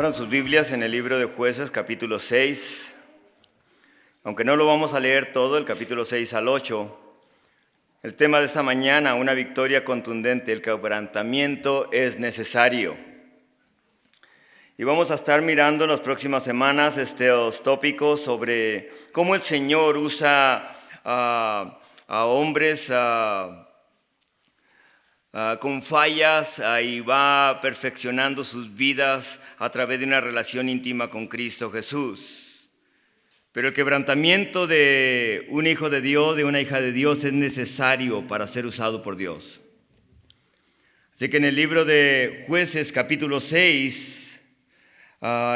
Abran sus Biblias en el libro de Jueces, capítulo 6. Aunque no lo vamos a leer todo, el capítulo 6 al 8. El tema de esta mañana, una victoria contundente, el quebrantamiento es necesario. Y vamos a estar mirando en las próximas semanas estos tópicos sobre cómo el Señor usa a hombres con fallas y va perfeccionando sus vidas a través de una relación íntima con Cristo Jesús. Pero el quebrantamiento de un hijo de Dios, de una hija de Dios, es necesario para ser usado por Dios. Así que en el libro de Jueces, capítulo 6,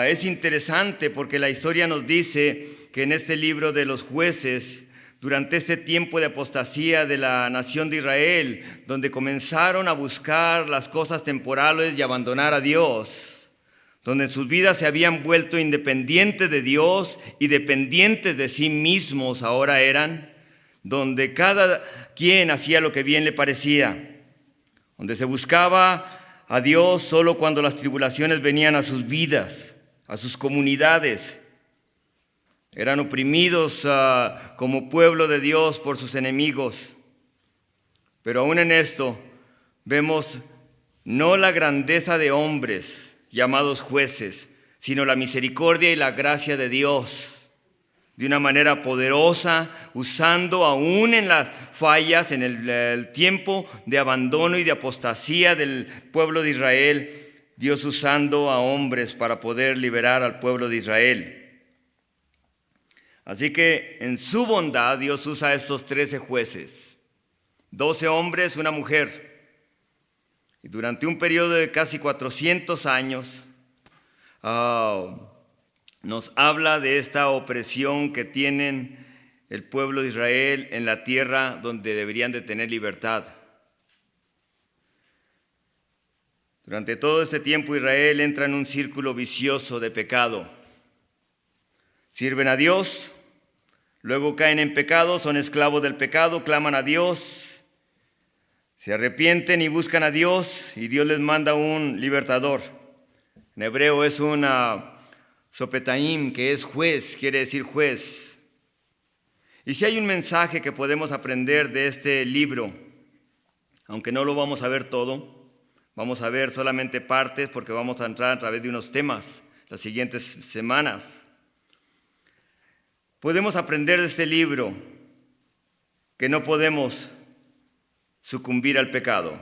es interesante porque la historia nos dice que en este libro de los jueces, durante este tiempo de apostasía de la nación de Israel, donde comenzaron a buscar las cosas temporales y abandonar a Dios, donde en sus vidas se habían vuelto independientes de Dios y dependientes de sí mismos ahora eran, donde cada quien hacía lo que bien le parecía, donde se buscaba a Dios solo cuando las tribulaciones venían a sus vidas, a sus comunidades. Eran oprimidos como pueblo de Dios por sus enemigos. Pero aún en esto vemos no la grandeza de hombres llamados jueces, sino la misericordia y la gracia de Dios, de una manera poderosa, usando aún en las fallas, en el tiempo de abandono y de apostasía del pueblo de Israel, Dios usando a hombres para poder liberar al pueblo de Israel. Así que en su bondad Dios usa a estos 13 jueces, 12 hombres, una mujer. Y durante un periodo de casi 400 años nos habla de esta opresión que tienen el pueblo de Israel en la tierra donde deberían de tener libertad. Durante todo este tiempo Israel entra en un círculo vicioso de pecado. Sirven a Dios, luego caen en pecado, son esclavos del pecado, claman a Dios, se arrepienten y buscan a Dios y Dios les manda un libertador. En hebreo es una sopetaim, que es juez, quiere decir juez. Y si hay un mensaje que podemos aprender de este libro, aunque no lo vamos a ver todo, vamos a ver solamente partes porque vamos a entrar a través de unos temas las siguientes semanas. Podemos aprender de este libro que no podemos sucumbir al pecado,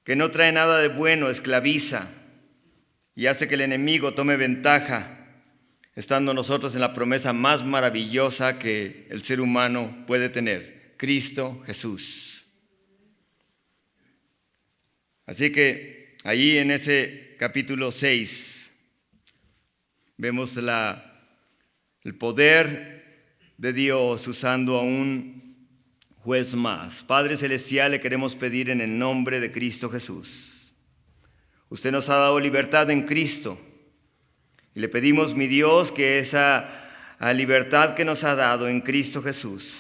que no trae nada de bueno, esclaviza y hace que el enemigo tome ventaja, estando nosotros en la promesa más maravillosa que el ser humano puede tener, Cristo Jesús. Así que allí en ese capítulo 6 vemos el poder de Dios usando a un juez más. Padre Celestial, le queremos pedir en el nombre de Cristo Jesús. Usted nos ha dado libertad en Cristo. Y le pedimos, mi Dios, que esa libertad que nos ha dado en Cristo Jesús.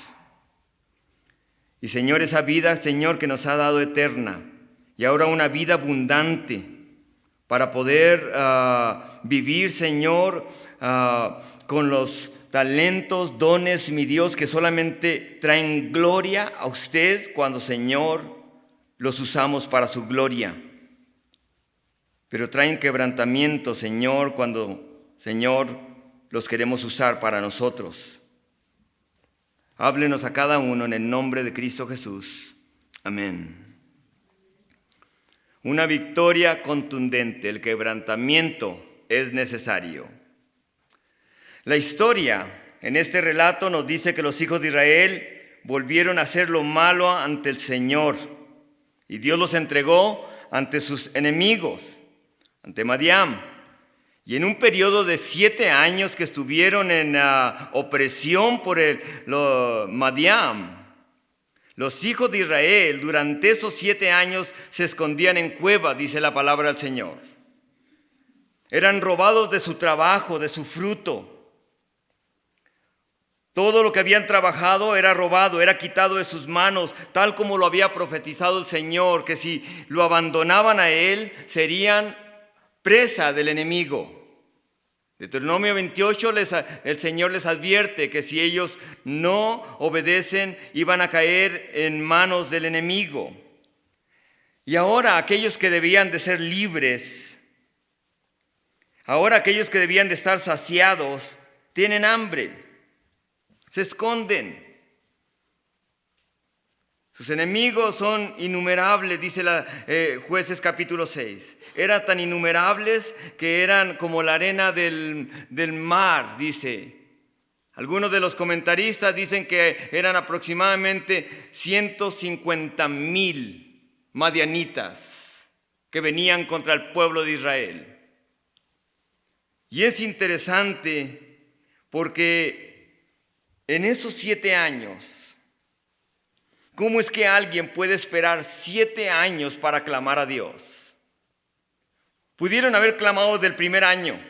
Y Señor, esa vida, Señor, que nos ha dado eterna. Y ahora una vida abundante para poder vivir, Señor, con los talentos, dones, mi Dios, que solamente traen gloria a usted cuando, Señor, los usamos para su gloria. Pero traen quebrantamiento, Señor, cuando, Señor, los queremos usar para nosotros. Háblenos a cada uno en el nombre de Cristo Jesús. Amén. Una victoria contundente, el quebrantamiento es necesario. La historia en este relato nos dice que los hijos de Israel volvieron a hacer lo malo ante el Señor y Dios los entregó ante sus enemigos, ante Madián. Y en un periodo de 7 años que estuvieron en opresión por Madián, los hijos de Israel durante esos 7 años se escondían en cuevas, dice la palabra del Señor. Eran robados de su trabajo, de su fruto. Todo lo que habían trabajado era robado, era quitado de sus manos, tal como lo había profetizado el Señor, que si lo abandonaban a Él, serían presa del enemigo. Deuteronomio 28, el Señor les advierte que si ellos no obedecen, iban a caer en manos del enemigo. Y ahora aquellos que debían de ser libres, ahora aquellos que debían de estar saciados, tienen hambre, se esconden. Sus enemigos son innumerables, dice Jueces capítulo 6. Eran tan innumerables que eran como la arena del mar, dice. Algunos de los comentaristas dicen que eran aproximadamente 150,000 madianitas que venían contra el pueblo de Israel. Y es interesante porque en esos 7 años, ¿cómo es que alguien puede esperar 7 años para clamar a Dios? Pudieron haber clamado desde el primer año,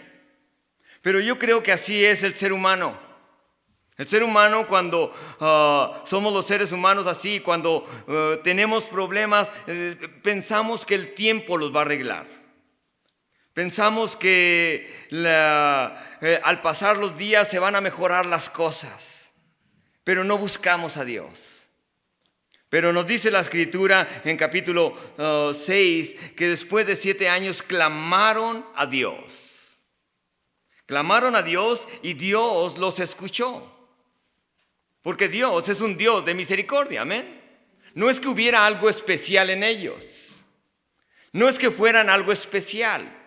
pero yo creo que así es el ser humano. El ser humano, cuando somos los seres humanos así, cuando tenemos problemas, pensamos que el tiempo los va a arreglar. Pensamos que al pasar los días se van a mejorar las cosas, pero no buscamos a Dios. Pero nos dice la Escritura en capítulo 6 que después de 7 años clamaron a Dios. Clamaron a Dios y Dios los escuchó. Porque Dios es un Dios de misericordia, amén. No es que hubiera algo especial en ellos. No es que fueran algo especial.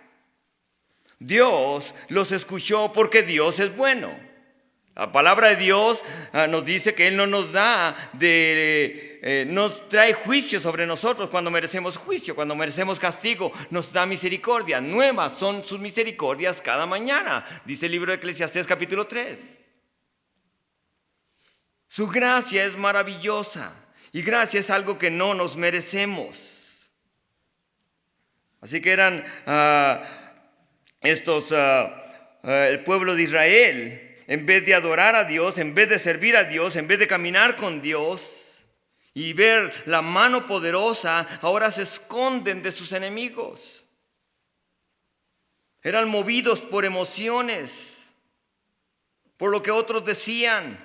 Dios los escuchó porque Dios es bueno. La palabra de Dios nos dice que Él no nos nos trae juicio sobre nosotros cuando merecemos juicio, cuando merecemos castigo, nos da misericordia. Nuevas son sus misericordias cada mañana, dice el libro de Eclesiastés capítulo 3. Su gracia es maravillosa y gracia es algo que no nos merecemos. Así que eran el pueblo de Israel. En vez de adorar a Dios, en vez de servir a Dios, en vez de caminar con Dios y ver la mano poderosa, ahora se esconden de sus enemigos. Eran movidos por emociones, por lo que otros decían.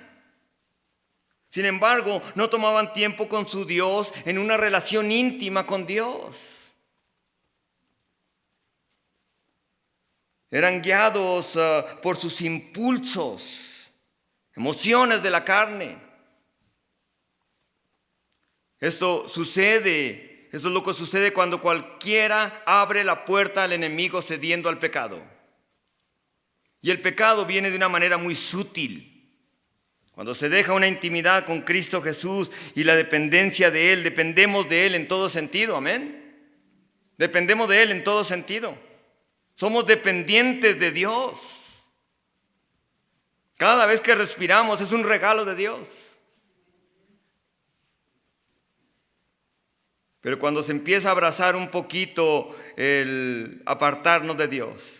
Sin embargo, no tomaban tiempo con su Dios en una relación íntima con Dios. Eran guiados por sus impulsos, emociones de la carne. Eso es lo que sucede cuando cualquiera abre la puerta al enemigo cediendo al pecado. Y el pecado viene de una manera muy sutil. Cuando se deja una intimidad con Cristo Jesús y la dependencia de Él, dependemos de Él en todo sentido, amén. Dependemos de Él en todo sentido. Somos dependientes de Dios. Cada vez que respiramos es un regalo de Dios. Pero cuando se empieza a abrazar un poquito el apartarnos de Dios,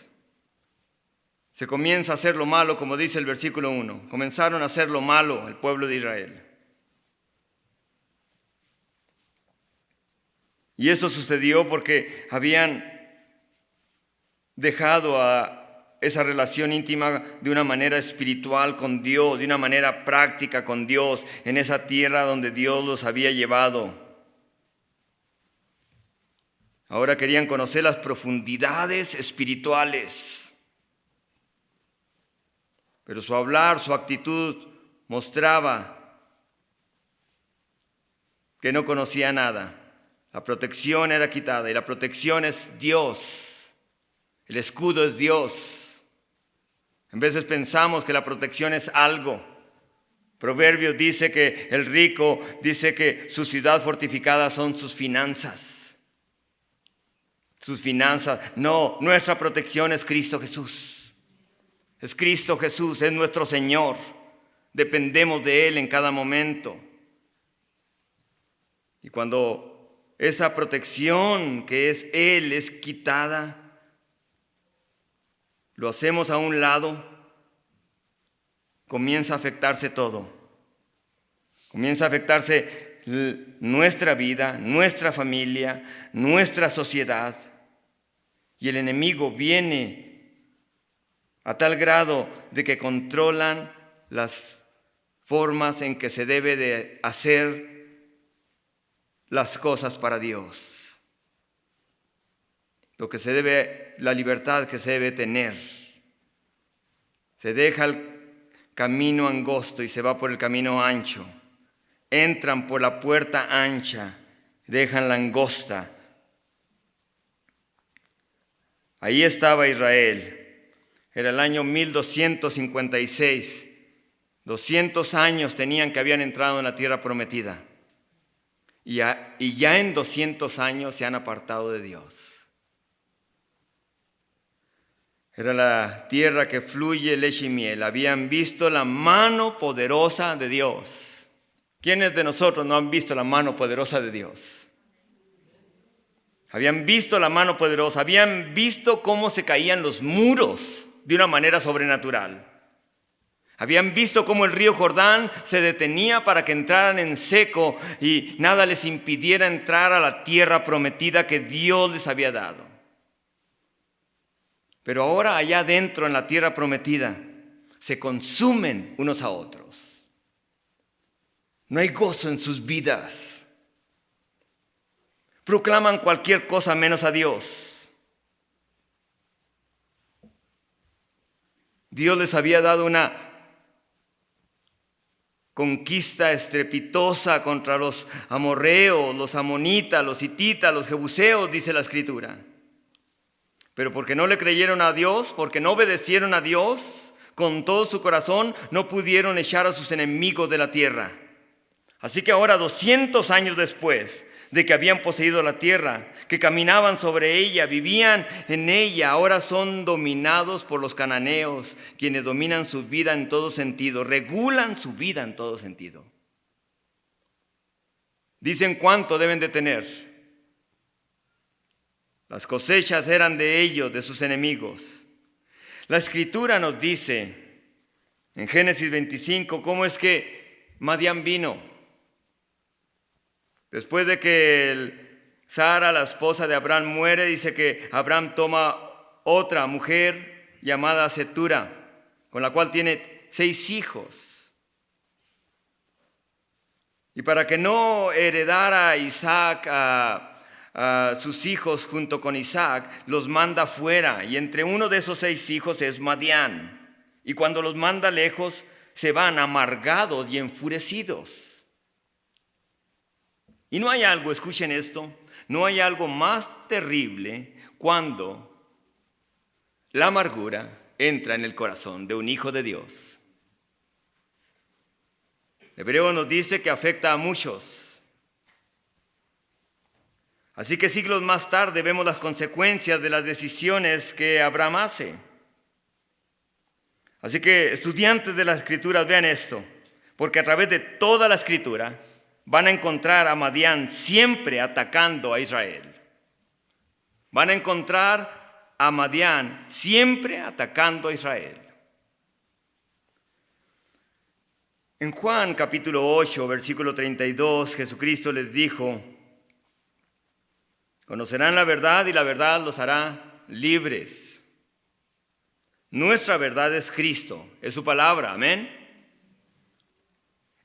se comienza a hacer lo malo, como dice el versículo 1. Comenzaron a hacer lo malo el pueblo de Israel. Y eso sucedió porque habían dejado a esa relación íntima de una manera espiritual con Dios, de una manera práctica con Dios, en esa tierra donde Dios los había llevado. Ahora querían conocer las profundidades espirituales. Pero su hablar, su actitud mostraba que no conocía nada. La protección era quitada y la protección es Dios. El escudo es Dios. En veces pensamos que la protección es algo. Proverbios dice que el rico dice que su ciudad fortificada son sus finanzas. Sus finanzas. No, nuestra protección es Cristo Jesús. Es Cristo Jesús, es nuestro Señor. Dependemos de Él en cada momento. Y cuando esa protección que es Él es quitada, lo hacemos a un lado, comienza a afectarse todo. Comienza a afectarse nuestra vida, nuestra familia, nuestra sociedad. Y el enemigo viene a tal grado de que controlan las formas en que se debe de hacer las cosas para Dios. La libertad que se debe tener. Se deja el camino angosto y se va por el camino ancho. Entran por la puerta ancha, dejan la angosta. Ahí estaba Israel. Era el año 1256. 200 años tenían que habían entrado en la tierra prometida. Y ya en 200 años se han apartado de Dios. Era la tierra que fluye leche y miel. Habían visto la mano poderosa de Dios. ¿Quiénes de nosotros no han visto la mano poderosa de Dios? Habían visto la mano poderosa. Habían visto cómo se caían los muros de una manera sobrenatural. Habían visto cómo el río Jordán se detenía para que entraran en seco y nada les impidiera entrar a la tierra prometida que Dios les había dado. Pero ahora allá adentro en la tierra prometida se consumen unos a otros. No hay gozo en sus vidas. Proclaman cualquier cosa menos a Dios. Dios les había dado una conquista estrepitosa contra los amorreos, los amonitas, los hititas, los jebuseos, dice la Escritura. Pero porque no le creyeron a Dios, porque no obedecieron a Dios, con todo su corazón no pudieron echar a sus enemigos de la tierra. Así que ahora 200 años después de que habían poseído la tierra, que caminaban sobre ella, vivían en ella, ahora son dominados por los cananeos, quienes dominan su vida en todo sentido, regulan su vida en todo sentido. Dicen cuánto deben de tener. Las cosechas eran de ellos, de sus enemigos. La Escritura nos dice en Génesis 25 cómo es que Madián vino. Después de que Sara, la esposa de Abraham, muere, dice que Abraham toma otra mujer llamada Setura, con la cual tiene 6 hijos. Y para que no heredara Isaac a sus hijos junto con Isaac, los manda fuera, y entre uno de esos 6 hijos es Madián. Y cuando los manda lejos, se van amargados y enfurecidos. Y no hay algo, escuchen esto, no hay algo más terrible cuando la amargura entra en el corazón de un hijo de Dios. Hebreo nos dice que afecta a muchos. Así que siglos más tarde vemos las consecuencias de las decisiones que Abraham hace. Así que estudiantes de las Escrituras, vean esto, porque a través de toda la Escritura van a encontrar a Madián siempre atacando a Israel. Van a encontrar a Madián siempre atacando a Israel. En Juan capítulo 8, versículo 32, Jesucristo les dijo: conocerán la verdad y la verdad los hará libres. Nuestra verdad es Cristo, es su palabra, amén.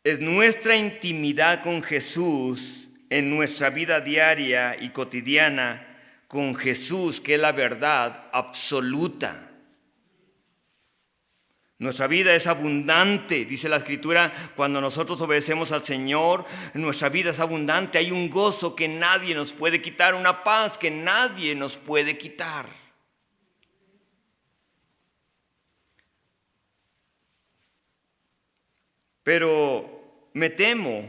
Es nuestra intimidad con Jesús en nuestra vida diaria y cotidiana con Jesús, que es la verdad absoluta. Nuestra vida es abundante, dice la Escritura, cuando nosotros obedecemos al Señor, nuestra vida es abundante, hay un gozo que nadie nos puede quitar, una paz que nadie nos puede quitar. Pero me temo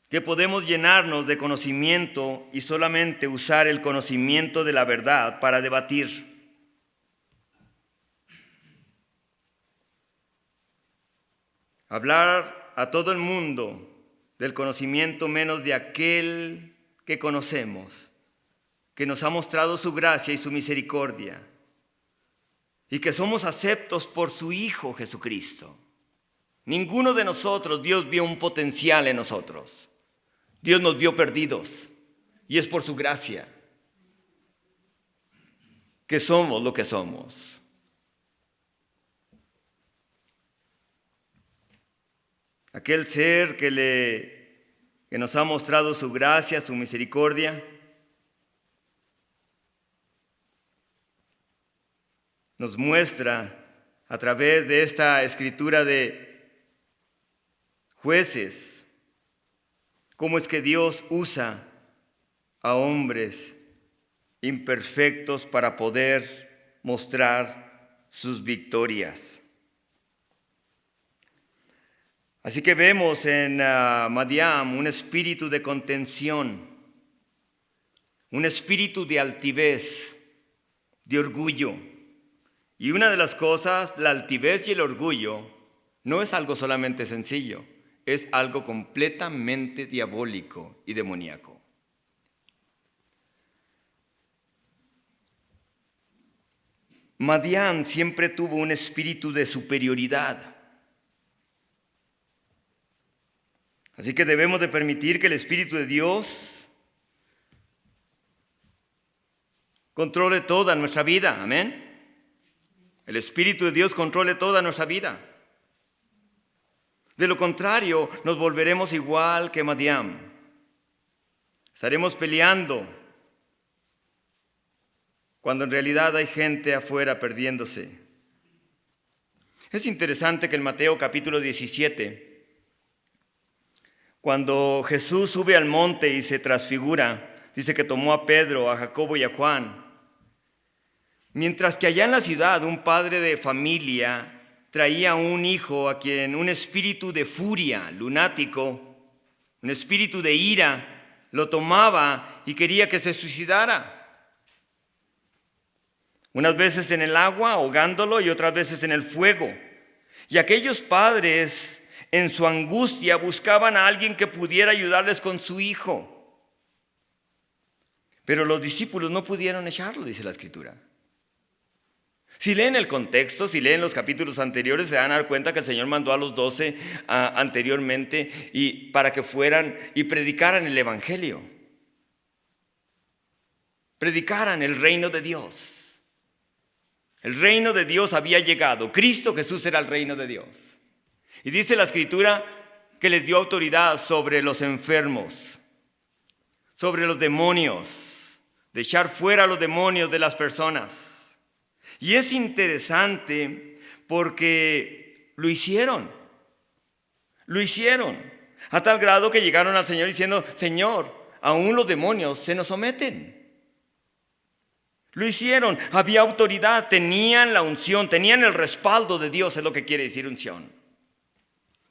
que podemos llenarnos de conocimiento y solamente usar el conocimiento de la verdad para debatir. Hablar a todo el mundo del conocimiento menos de aquel que conocemos, que nos ha mostrado su gracia y su misericordia, y que somos aceptos por su Hijo Jesucristo. Ninguno de nosotros, Dios vio un potencial en nosotros. Dios nos vio perdidos, y es por su gracia. que somos lo que somos. Aquel ser que nos ha mostrado su gracia, su misericordia, nos muestra a través de esta escritura de Jueces cómo es que Dios usa a hombres imperfectos para poder mostrar sus victorias. Así que vemos en Madián un espíritu de contención, un espíritu de altivez, de orgullo. Y una de las cosas, la altivez y el orgullo, no es algo solamente sencillo, es algo completamente diabólico y demoníaco. Madián siempre tuvo un espíritu de superioridad. Así que debemos de permitir que el Espíritu de Dios controle toda nuestra vida. Amén. El Espíritu de Dios controle toda nuestra vida. De lo contrario, nos volveremos igual que Madián. Estaremos peleando cuando en realidad hay gente afuera perdiéndose. Es interesante que en Mateo capítulo 17, cuando Jesús sube al monte y se transfigura, dice que tomó a Pedro, a Jacobo y a Juan. Mientras que allá en la ciudad un padre de familia traía un hijo a quien un espíritu de furia, lunático, un espíritu de ira, lo tomaba y quería que se suicidara. Unas veces en el agua, ahogándolo, y otras veces en el fuego. Y aquellos padres, en su angustia, buscaban a alguien que pudiera ayudarles con su hijo. Pero los discípulos no pudieron echarlo, dice la Escritura. Si leen el contexto, si leen los capítulos anteriores, se van a dar cuenta que el Señor mandó a los 12 anteriormente y para que fueran y predicaran el Evangelio. Predicaran el reino de Dios. El reino de Dios había llegado. Cristo Jesús era el reino de Dios. Y dice la Escritura que les dio autoridad sobre los enfermos, sobre los demonios, de echar fuera a los demonios de las personas. Y es interesante porque lo hicieron a tal grado que llegaron al Señor diciendo: Señor, aún los demonios se nos someten. Lo hicieron, había autoridad, tenían la unción, tenían el respaldo de Dios, es lo que quiere decir unción.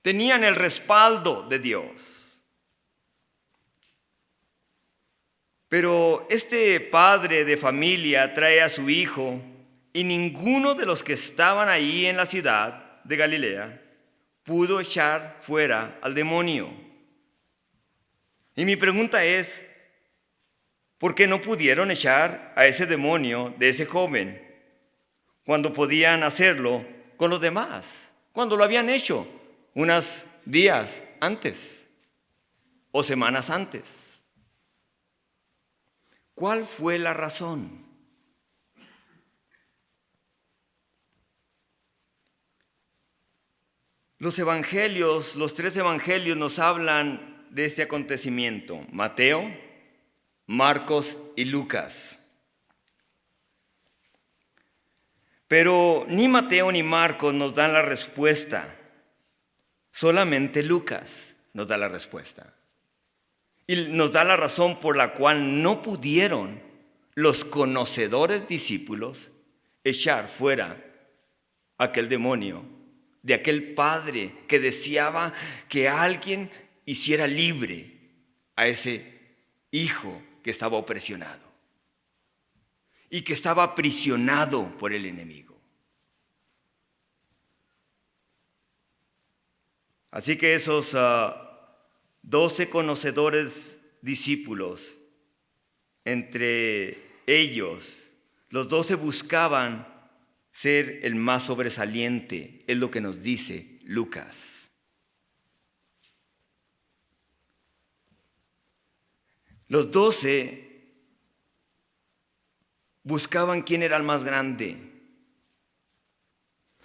Tenían el respaldo de Dios. Pero este padre de familia trae a su hijo y ninguno de los que estaban ahí en la ciudad de Galilea pudo echar fuera al demonio. Y mi pregunta es: ¿por qué no pudieron echar a ese demonio de ese joven cuando podían hacerlo con los demás? Cuando lo habían hecho unos días antes o semanas antes. ¿Cuál fue la razón? Los evangelios, los 3 evangelios nos hablan de este acontecimiento: Mateo, Marcos y Lucas. Pero ni Mateo ni Marcos nos dan la respuesta. Solamente Lucas nos da la respuesta. Y nos da la razón por la cual no pudieron los conocedores discípulos echar fuera aquel demonio de aquel padre que deseaba que alguien hiciera libre a ese hijo que estaba opresionado y que estaba aprisionado por el enemigo. Así que esos 12 conocedores discípulos, entre ellos, los 12 buscaban ser el más sobresaliente, es lo que nos dice Lucas. Los 12 buscaban quién era el más grande.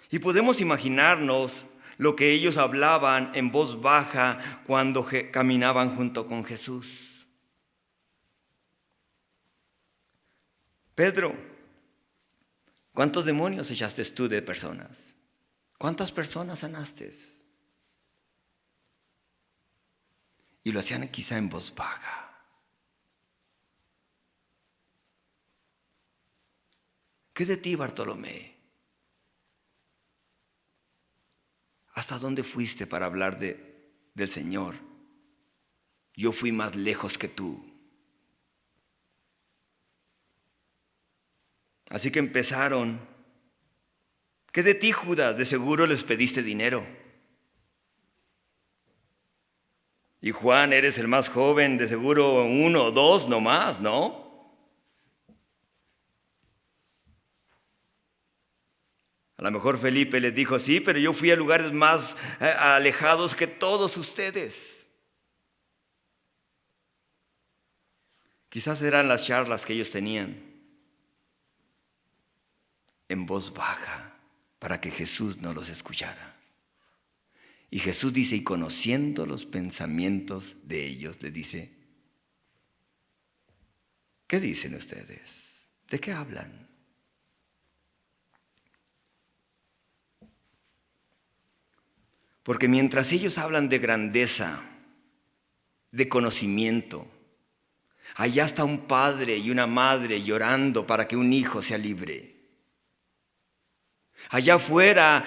Y podemos imaginarnos lo que ellos hablaban en voz baja cuando caminaban junto con Jesús. Pedro, ¿cuántos demonios echaste tú de personas? ¿Cuántas personas sanaste? Y lo hacían quizá en voz baja. ¿Qué de ti, Bartolomé? ¿Hasta dónde fuiste para hablar del Señor? Yo fui más lejos que tú. Así que empezaron. ¿Qué de ti, Judas? De seguro les pediste dinero. Y Juan, eres el más joven, de seguro 1 o 2 nomás, ¿no? A lo mejor Felipe les dijo, sí, pero yo fui a lugares más alejados que todos ustedes. Quizás eran las charlas que ellos tenían en voz baja para que Jesús no los escuchara. Y Jesús dice, y conociendo los pensamientos de ellos, les dice, ¿qué dicen ustedes? ¿De qué hablan? Porque mientras ellos hablan de grandeza, de conocimiento, allá está un padre y una madre llorando para que un hijo sea libre. Allá afuera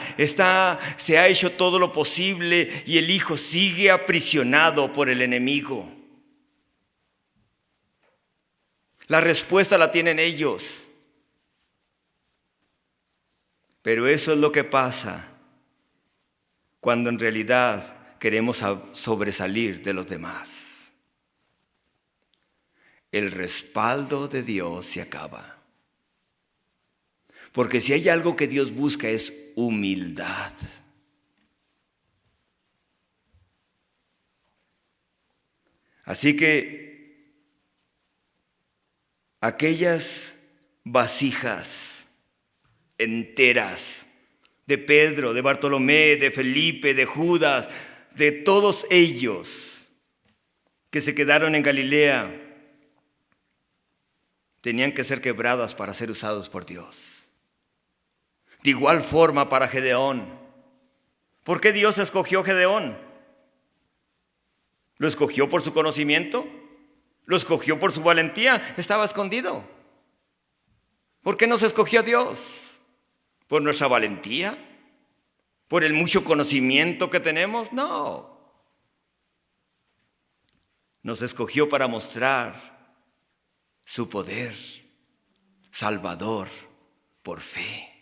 se ha hecho todo lo posible y el hijo sigue aprisionado por el enemigo. La respuesta la tienen ellos. Pero eso es lo que pasa cuando en realidad queremos sobresalir de los demás. El respaldo de Dios se acaba. Porque si hay algo que Dios busca es humildad. Así que aquellas vasijas enteras de Pedro, de Bartolomé, de Felipe, de Judas, de todos ellos que se quedaron en Galilea, tenían que ser quebradas para ser usados por Dios. De igual forma para Gedeón. ¿Por qué Dios escogió a Gedeón? ¿Lo escogió por su conocimiento? ¿Lo escogió por su valentía? Estaba escondido. ¿Por qué nos escogió Dios? ¿Por nuestra valentía? ¿Por el mucho conocimiento que tenemos? No. Nos escogió para mostrar su poder salvador por fe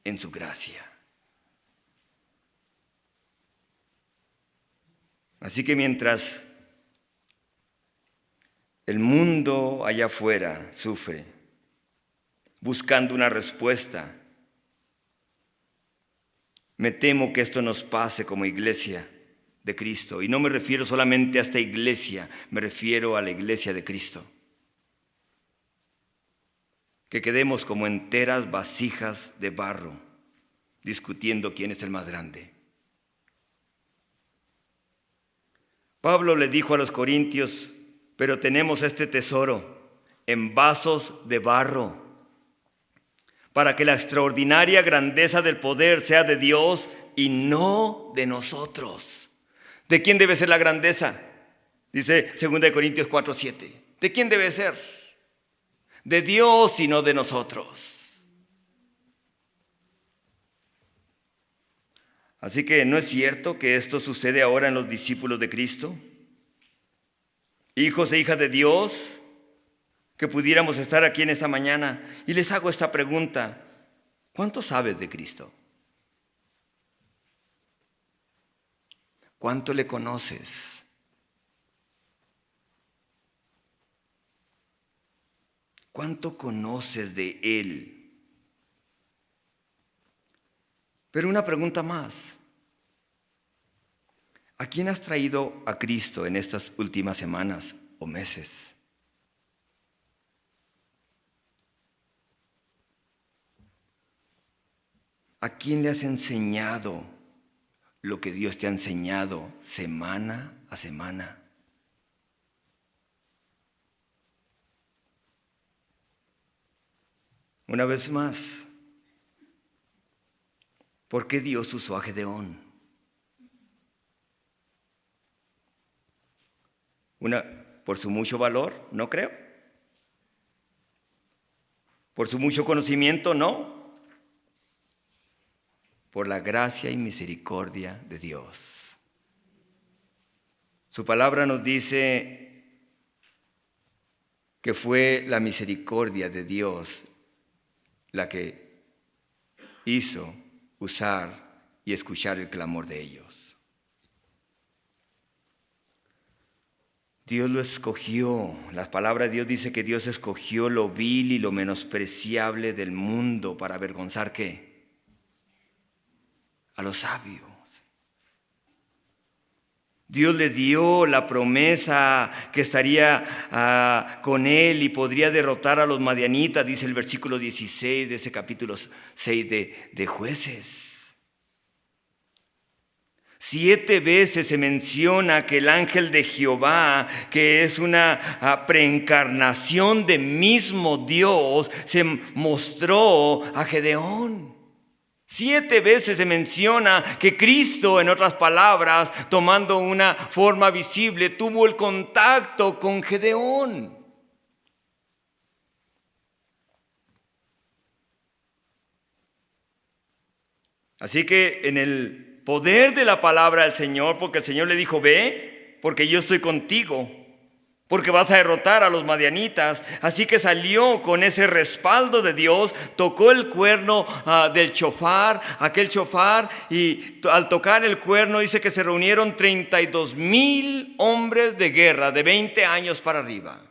en su gracia. Así que mientras el mundo allá afuera sufre, buscando una respuesta, me temo que esto nos pase como iglesia de Cristo. Y no me refiero solamente a esta iglesia, me refiero a la iglesia de Cristo. Que quedemos como enteras vasijas de barro, discutiendo quién es el más grande. Pablo le dijo a los corintios, pero tenemos este tesoro en vasos de barro, para que la extraordinaria grandeza del poder sea de Dios y no de nosotros. ¿De quién debe ser la grandeza? Dice 2 Corintios 4:7. ¿De quién debe ser? De Dios y no de nosotros. Así que ¿no es cierto que esto sucede ahora en los discípulos de Cristo? Hijos e hijas de Dios, que pudiéramos estar aquí en esta mañana. Y les hago esta pregunta: ¿cuánto sabes de Cristo? ¿Cuánto le conoces? ¿Cuánto conoces de Él? Pero una pregunta más. ¿A quién has traído a Cristo en estas últimas semanas o meses? ¿A quién le has enseñado lo que Dios te ha enseñado semana a semana? Una vez más, ¿por qué Dios usó a Gedeón? ¿Por su mucho valor? No creo. ¿Por su mucho conocimiento? No. Por la gracia y misericordia de Dios. Su palabra nos dice que fue la misericordia de Dios la que hizo usar y escuchar el clamor de ellos. Dios lo escogió. La palabra de Dios dice que Dios escogió lo vil y lo menospreciable del mundo para avergonzar ¿qué? A los sabios. Dios le dio la promesa que estaría con él y podría derrotar a los madianitas, dice el versículo 16 de ese capítulo 6 de Jueces. 7 veces se menciona que el ángel de Jehová, que es una preencarnación de mismo Dios, se mostró a Gedeón. 7 veces se menciona que Cristo, en otras palabras, tomando una forma visible, tuvo el contacto con Gedeón. Así que en el poder de la palabra del Señor, porque el Señor le dijo, ve, porque yo estoy contigo, porque vas a derrotar a los madianitas. Así que salió con ese respaldo de Dios, tocó el cuerno del chofar, aquel chofar, y al tocar el cuerno dice que se reunieron 32,000 hombres de guerra de 20 años para arriba,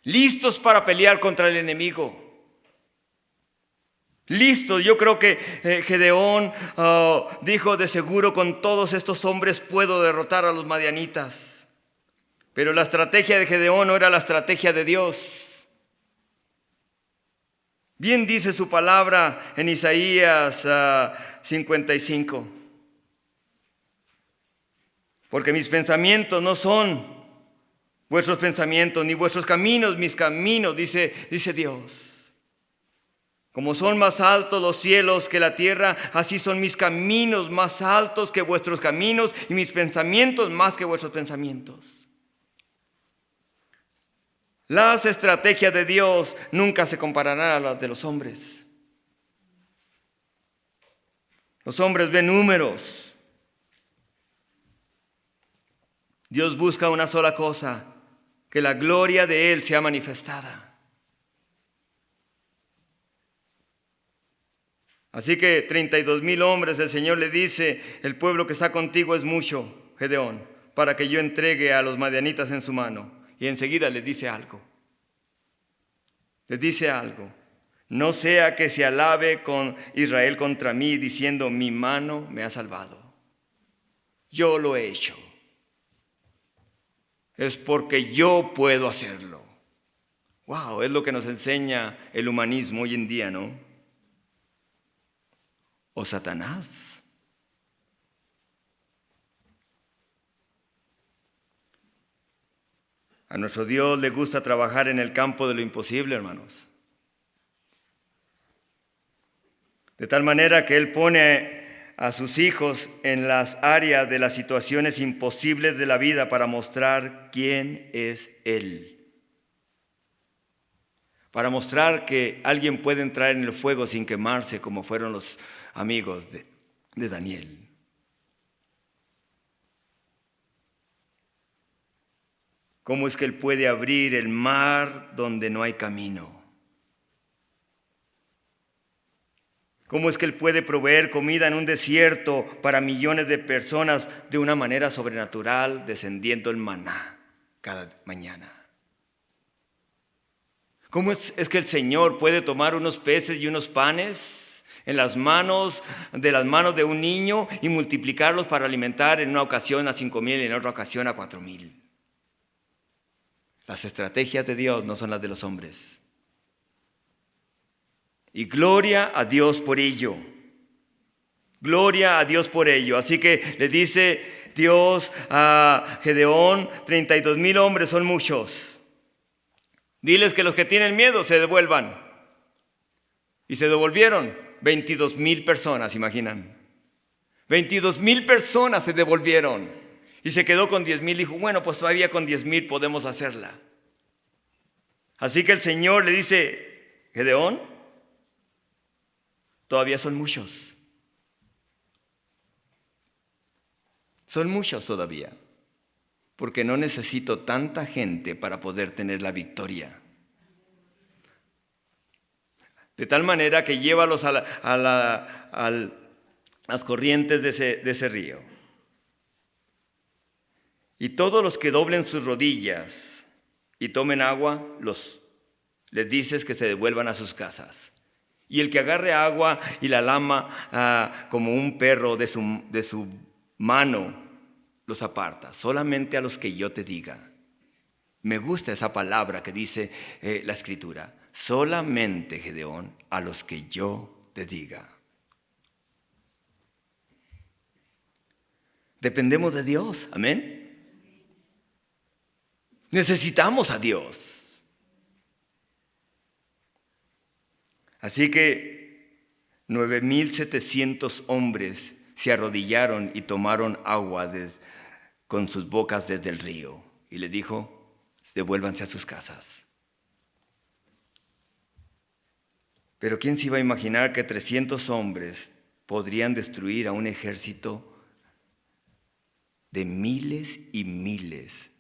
listos para pelear contra el enemigo. Listo, yo creo que Gedeón dijo, de seguro con todos estos hombres puedo derrotar a los madianitas. Pero la estrategia de Gedeón no era la estrategia de Dios. Bien dice su palabra en Isaías 55. Porque mis pensamientos no son vuestros pensamientos, ni vuestros caminos mis caminos, dice Dios. Como son más altos los cielos que la tierra, así son mis caminos más altos que vuestros caminos y mis pensamientos más que vuestros pensamientos. Las estrategias de Dios nunca se compararán a las de los hombres. Los hombres ven números. Dios busca una sola cosa, que la gloria de Él sea manifestada. Así que 32,000 hombres, el Señor le dice, el pueblo que está contigo es mucho, Gedeón, para que yo entregue a los madianitas en su mano. Y enseguida les dice algo. Les dice algo. No sea que se alabe con Israel contra mí, diciendo, mi mano me ha salvado. Yo lo he hecho. Es porque yo puedo hacerlo. Wow, es lo que nos enseña el humanismo hoy en día, ¿no? O Satanás. A nuestro Dios le gusta trabajar en el campo de lo imposible, hermanos. De tal manera que Él pone a sus hijos en las áreas de las situaciones imposibles de la vida para mostrar quién es Él. Para mostrar que alguien puede entrar en el fuego sin quemarse, como fueron los amigos de Daniel. ¿Cómo es que Él puede abrir el mar donde no hay camino? ¿Cómo es que Él puede proveer comida en un desierto para millones de personas de una manera sobrenatural, descendiendo el maná cada mañana? ¿Cómo es que el Señor puede tomar unos peces y unos panes de las manos de un niño y multiplicarlos para alimentar en una ocasión a 5,000 y en otra ocasión a 4,000? Las estrategias de Dios no son las de los hombres. Y gloria a Dios por ello. Gloria a Dios por ello. Así que le dice Dios a Gedeón, 32,000 hombres son muchos. Diles que los que tienen miedo se devuelvan. Y se devolvieron 22,000 personas, imaginan. 22,000 personas se devolvieron. Y se quedó con 10,000. Dijo, bueno, pues todavía con 10,000 podemos hacerla. Así que el Señor le dice, Gedeón, todavía son muchos. Son muchos todavía. Porque no necesito tanta gente para poder tener la victoria. De tal manera que llévalos a las corrientes de ese río. Y todos los que doblen sus rodillas y tomen agua, les dices que se devuelvan a sus casas. Y el que agarre agua y la lama como un perro de su mano, los aparta. Solamente a los que yo te diga. Me gusta esa palabra que dice la Escritura. Solamente, Gedeón, a los que yo te diga. Dependemos de Dios, amén. Necesitamos a Dios. Así que 9,700 hombres se arrodillaron y tomaron agua con sus bocas desde el río. Y le dijo, devuélvanse a sus casas. Pero ¿quién se iba a imaginar que 300 hombres podrían destruir a un ejército de miles y miles?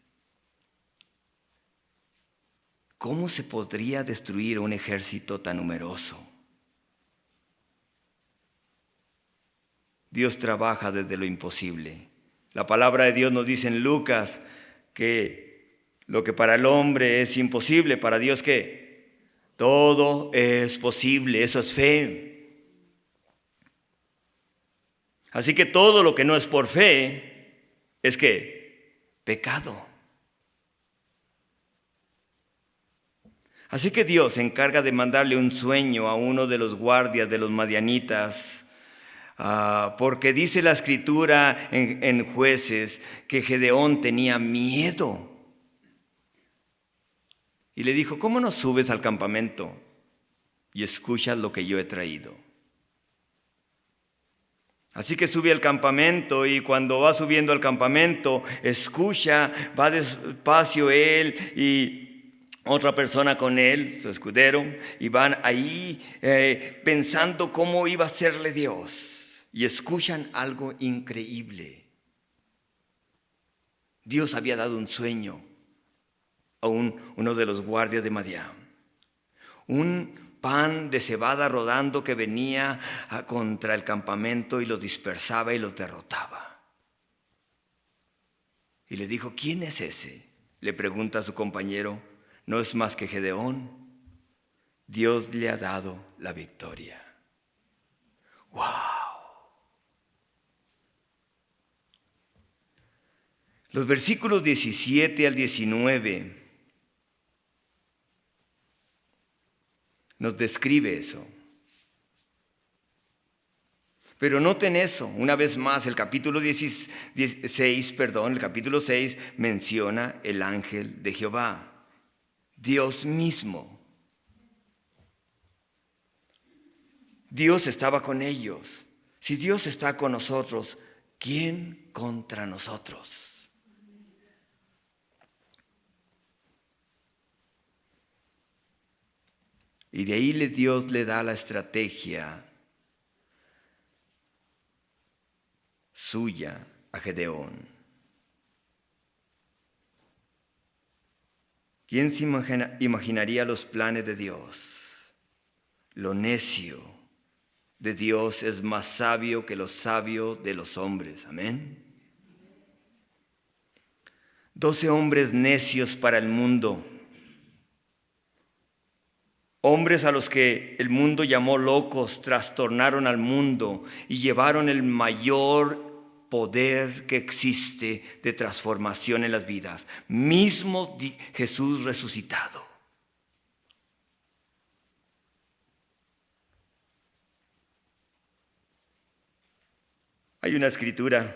¿Cómo se podría destruir un ejército tan numeroso? Dios trabaja desde lo imposible. La palabra de Dios nos dice en Lucas que lo que para el hombre es imposible, para Dios ¿qué? Todo es posible, eso es fe. Así que todo lo que no es por fe es ¿qué? Pecado. Así que Dios se encarga de mandarle un sueño a uno de los guardias de los madianitas, porque dice la Escritura en Jueces que Gedeón tenía miedo. Y le dijo, ¿cómo no subes al campamento y escuchas lo que yo he traído? Así que sube al campamento y cuando va subiendo al campamento, escucha, va despacio él y otra persona con él, su escudero, y van ahí pensando cómo iba a serle Dios. Y escuchan algo increíble. Dios había dado un sueño a uno de los guardias de Madián. Un pan de cebada rodando que venía contra el campamento y los dispersaba y los derrotaba. Y le dijo, ¿quién es ese? Le pregunta a su compañero. No es más que Gedeón. Dios le ha dado la victoria. ¡Wow! Los versículos 17 al 19 nos describe eso. Pero noten eso, una vez más, el capítulo 6 menciona el ángel de Jehová, Dios mismo. Dios estaba con ellos. Si Dios está con nosotros, ¿quién contra nosotros? Y de ahí Dios le da la estrategia suya a Gedeón. ¿Quién se imaginaría los planes de Dios? Lo necio de Dios es más sabio que lo sabio de los hombres. Amén. 12 hombres necios para el mundo. Hombres a los que el mundo llamó locos, trastornaron al mundo y llevaron el mayor poder que existe de transformación en las vidas. Mismo Jesús resucitado. Hay una escritura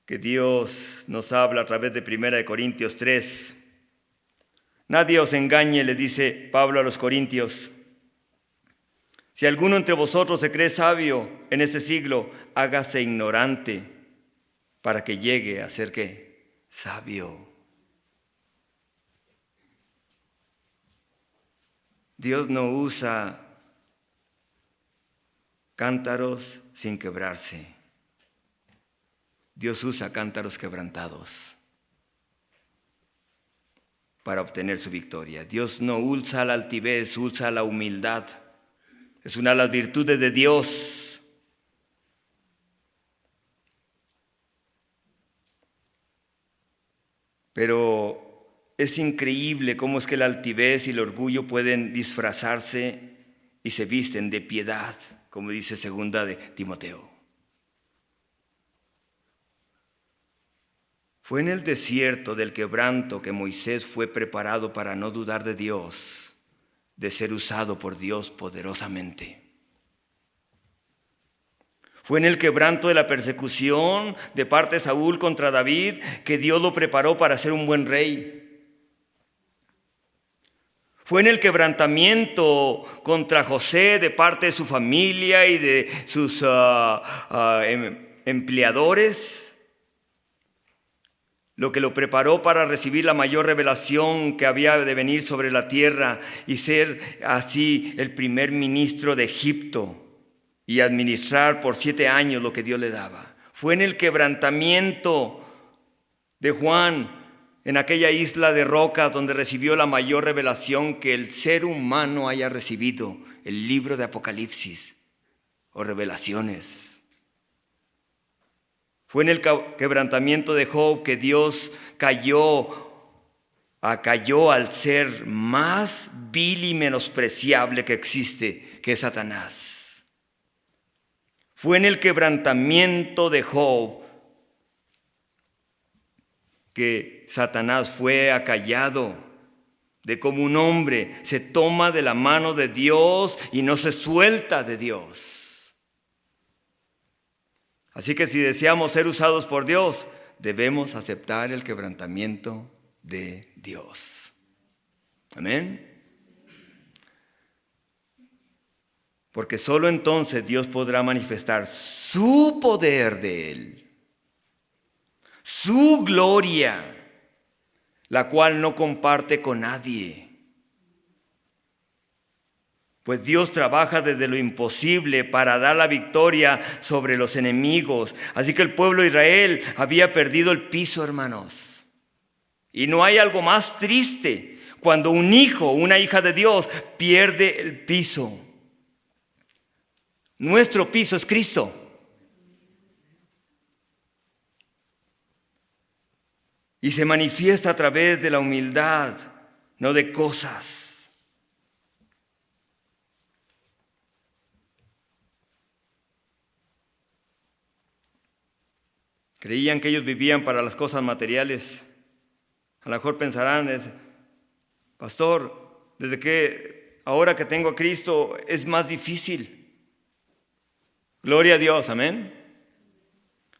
que Dios nos habla a través de 1 Corintios 3. Nadie os engañe, le dice Pablo a los corintios. Si alguno entre vosotros se cree sabio en este siglo, hágase ignorante para que llegue a ser ¿qué? Sabio. Dios no usa cántaros sin quebrarse. Dios usa cántaros quebrantados para obtener su victoria. Dios no usa la altivez, usa la humildad. Es una de las virtudes de Dios. Pero es increíble cómo es que la altivez y el orgullo pueden disfrazarse y se visten de piedad, como dice 2 de Timoteo. Fue en el desierto del quebranto que Moisés fue preparado para no dudar de Dios, de ser usado por Dios poderosamente. Fue en el quebranto de la persecución de parte de Saúl contra David que Dios lo preparó para ser un buen rey. Fue en el quebrantamiento contra José de parte de su familia y de sus empleadores lo que lo preparó para recibir la mayor revelación que había de venir sobre la tierra y ser así el primer ministro de Egipto y administrar por 7 años lo que Dios le daba. Fue en el quebrantamiento de Juan en aquella isla de rocas donde recibió la mayor revelación que el ser humano haya recibido, el libro de Apocalipsis o revelaciones. Fue en el quebrantamiento de Job que Dios acalló al ser más vil y menospreciable que existe, que es Satanás. Fue en el quebrantamiento de Job que Satanás fue acallado, de cómo un hombre se toma de la mano de Dios y no se suelta de Dios. Así que si deseamos ser usados por Dios, debemos aceptar el quebrantamiento de Dios. Amén. Porque solo entonces Dios podrá manifestar su poder de Él, su gloria, la cual no comparte con nadie. Pues Dios trabaja desde lo imposible para dar la victoria sobre los enemigos. Así que el pueblo de Israel había perdido el piso, hermanos. Y no hay algo más triste cuando un hijo o una hija de Dios pierde el piso. Nuestro piso es Cristo. Y se manifiesta a través de la humildad, no de cosas. Creían que ellos vivían para las cosas materiales. A lo mejor pensarán, pastor, desde que ahora que tengo a Cristo es más difícil. Gloria a Dios, amén.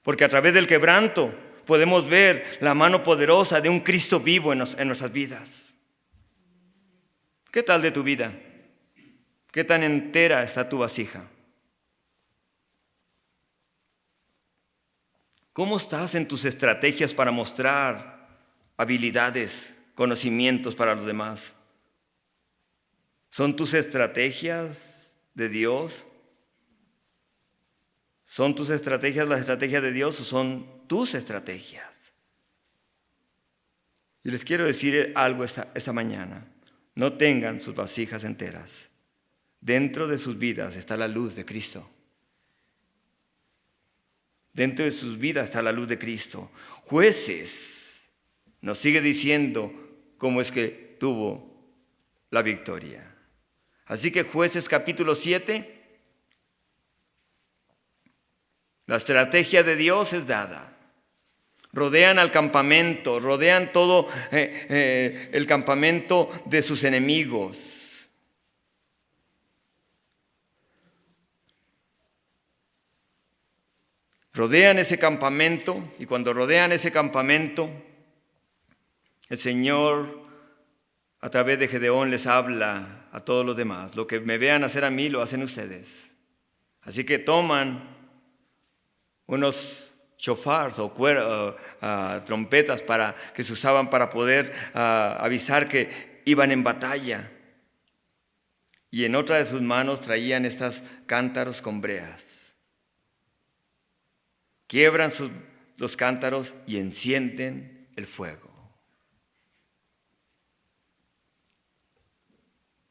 Porque a través del quebranto podemos ver la mano poderosa de un Cristo vivo en nuestras vidas. ¿Qué tal de tu vida? ¿Qué tan entera está tu vasija? ¿Cómo estás en tus estrategias para mostrar habilidades, conocimientos para los demás? ¿Son tus estrategias de Dios? ¿Son tus estrategias las estrategias de Dios o son tus estrategias? Y les quiero decir algo esta mañana. No tengan sus vasijas enteras. Dentro de sus vidas está la luz de Cristo. Dentro de sus vidas está la luz de Cristo. Jueces nos sigue diciendo cómo es que tuvo la victoria. Así que Jueces capítulo 7, la estrategia de Dios es dada. Rodean al campamento, rodean todo el campamento de sus enemigos. rodean ese campamento, y cuando rodean ese campamento, el Señor a través de Gedeón les habla a todos los demás: lo que me vean hacer a mí, lo hacen ustedes. Así que toman unos shofars o trompetas que se usaban para poder avisar que iban en batalla. Y en otra de sus manos traían estos cántaros con breas. Quiebran los cántaros y encienden el fuego.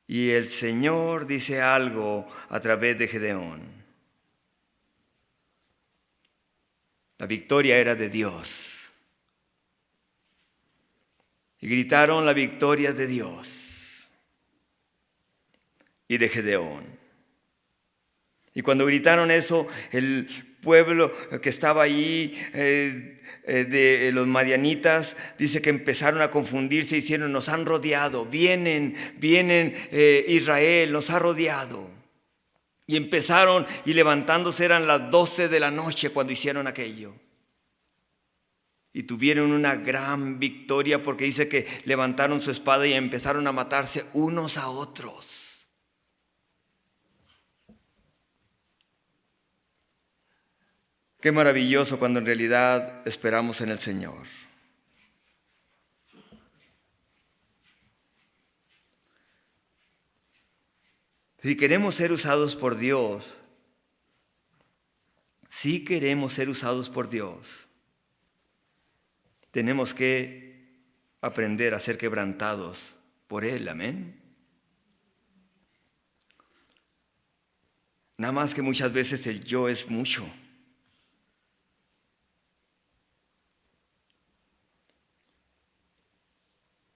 Y el Señor dice algo a través de Gedeón. La victoria era de Dios. Y gritaron: la victoria es de Dios y de Gedeón. Y cuando gritaron eso, el pueblo que estaba ahí, de los madianitas, dice que empezaron a confundirse y hicieron: nos han rodeado, vienen, Israel nos ha rodeado. Y empezaron, y levantándose eran las 12 de la noche cuando hicieron aquello. Y tuvieron una gran victoria, porque dice que levantaron su espada y empezaron a matarse unos a otros. Qué maravilloso cuando en realidad esperamos en el Señor. Si queremos ser usados por Dios, tenemos que aprender a ser quebrantados por Él. Amén. Nada más que muchas veces el yo es mucho.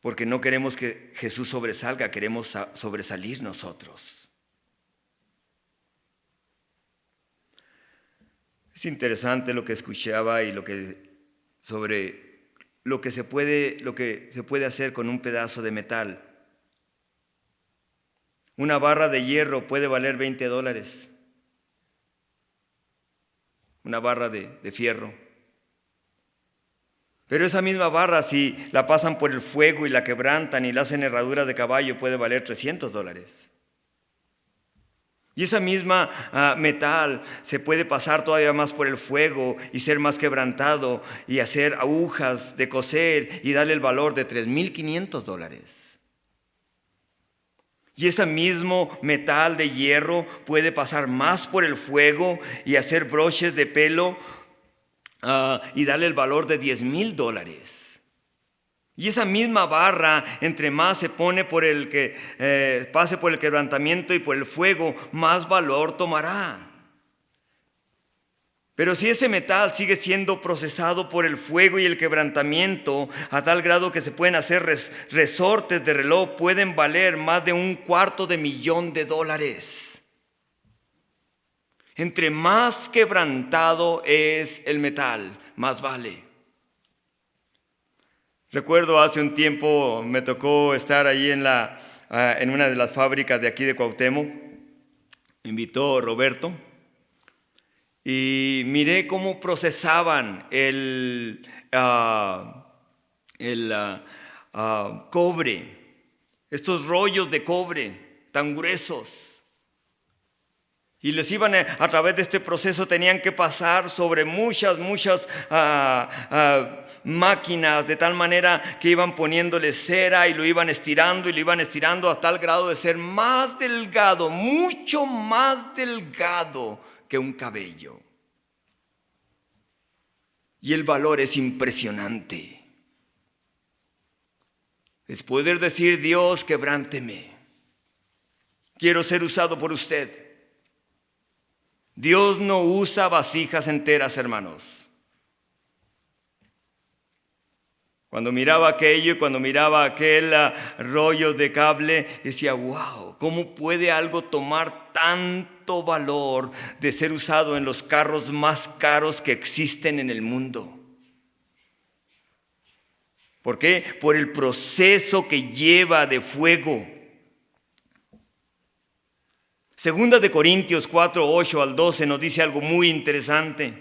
Porque no queremos que Jesús sobresalga, queremos sobresalir nosotros. Es interesante lo que escuchaba y sobre lo que se puede hacer con un pedazo de metal. Una barra de hierro puede valer $20. Una barra de fierro. Pero esa misma barra, si la pasan por el fuego y la quebrantan y la hacen herradura de caballo, puede valer $300. Y esa misma metal se puede pasar todavía más por el fuego y ser más quebrantado y hacer agujas de coser y darle el valor de $3,500. Y ese mismo metal de hierro puede pasar más por el fuego y hacer broches de pelo y darle el valor de $10,000. Y esa misma barra, entre más se pone por el que pase por el quebrantamiento y por el fuego, más valor tomará. Pero si ese metal sigue siendo procesado por el fuego y el quebrantamiento a tal grado que se pueden hacer resortes de reloj, pueden valer más de $250,000. Entre más quebrantado es el metal, más vale. Recuerdo hace un tiempo me tocó estar allí en una de las fábricas de aquí de Cuauhtémoc. Me invitó Roberto y miré cómo procesaban el cobre, estos rollos de cobre tan gruesos. Y les iban a través de este proceso, tenían que pasar sobre muchas máquinas, de tal manera que iban poniéndole cera y lo iban estirando a tal grado de ser más delgado, mucho más delgado que un cabello. Y el valor es impresionante. Es poder decir: Dios, quebránteme. Quiero ser usado por usted. Dios no usa vasijas enteras, hermanos. Cuando miraba aquello y cuando miraba aquel rollo de cable, decía: wow, ¿cómo puede algo tomar tanto valor de ser usado en los carros más caros que existen en el mundo? ¿Por qué? Por el proceso que lleva de fuego. Segunda de Corintios 4, 8 al 12 nos dice algo muy interesante.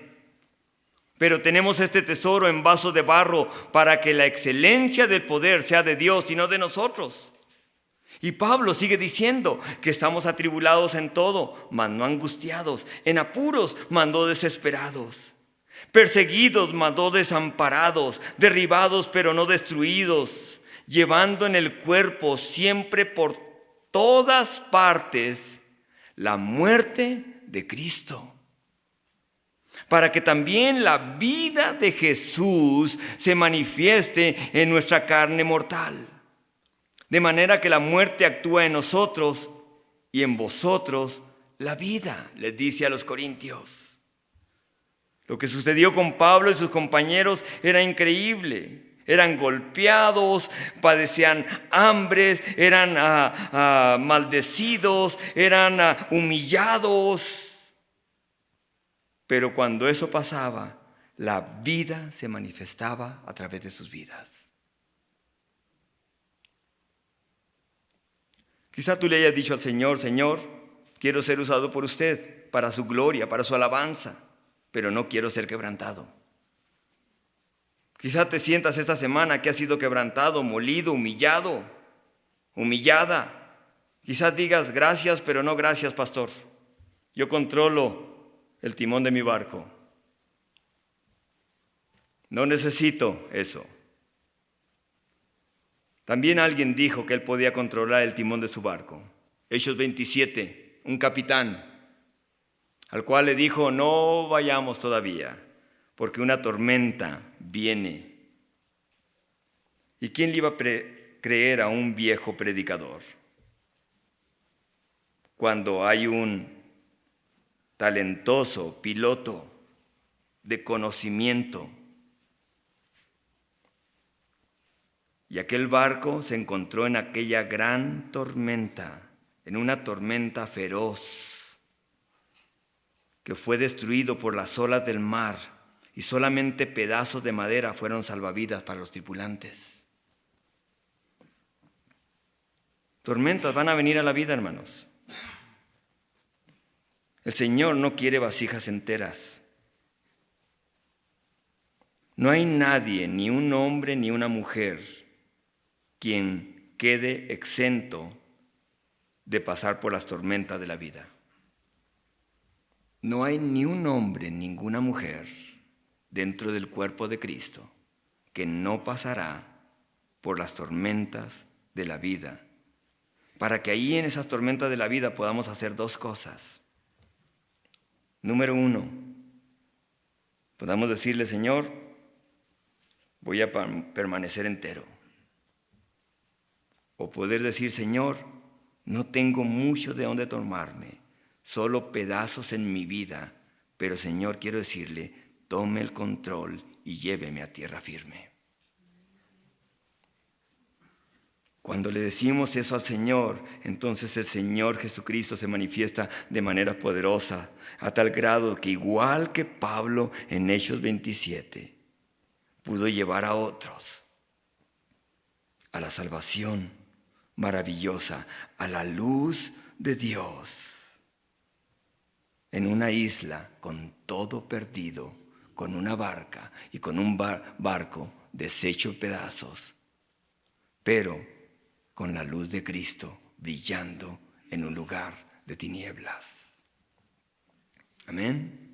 Pero tenemos este tesoro en vasos de barro para que la excelencia del poder sea de Dios y no de nosotros. Y Pablo sigue diciendo que estamos atribulados en todo, mas no angustiados, en apuros, mas no desesperados, perseguidos, mas no desamparados, derribados, pero no destruidos, llevando en el cuerpo siempre por todas partes la muerte de Cristo, para que también la vida de Jesús se manifieste en nuestra carne mortal. De manera que la muerte actúa en nosotros y en vosotros la vida, les dice a los corintios. Lo que sucedió con Pablo y sus compañeros era increíble. Eran golpeados, padecían hambres, eran maldecidos, eran humillados. Pero cuando eso pasaba, la vida se manifestaba a través de sus vidas. Quizá tú le hayas dicho al Señor: Señor, quiero ser usado por usted para su gloria, para su alabanza, pero no quiero ser quebrantado. Quizá te sientas esta semana que has sido quebrantado, molido, humillado, humillada. Quizás digas: gracias, pero no gracias, pastor. Yo controlo el timón de mi barco. No necesito eso. También alguien dijo que él podía controlar el timón de su barco. Hechos 27, un capitán, al cual le dijo: no vayamos todavía, porque una tormenta viene. ¿Y quién le iba a creer a un viejo predicador? Cuando hay un talentoso piloto de conocimiento. Y aquel barco se encontró en aquella gran tormenta, en una tormenta feroz, que fue destruido por las olas del mar, y solamente pedazos de madera fueron salvavidas para los tripulantes. Tormentas van a venir a la vida, hermanos. El Señor no quiere vasijas enteras. No hay nadie, ni un hombre ni una mujer, quien quede exento de pasar por las tormentas de la vida. No hay ni un hombre, ninguna mujer dentro del cuerpo de Cristo que no pasará por las tormentas de la vida, para que ahí en esas tormentas de la vida podamos hacer dos cosas. Número 1, podamos decirle: Señor, voy a permanecer entero. O poder decir: Señor, no tengo mucho de dónde tomarme, solo pedazos en mi vida, pero Señor, quiero decirle: tome el control y lléveme a tierra firme. Cuando le decimos eso al Señor, entonces el Señor Jesucristo se manifiesta de manera poderosa, a tal grado que, igual que Pablo en Hechos 27, pudo llevar a otros a la salvación maravillosa, a la luz de Dios, en una isla con todo perdido, con una barca y con un barco deshecho en pedazos, pero con la luz de Cristo brillando en un lugar de tinieblas. Amén.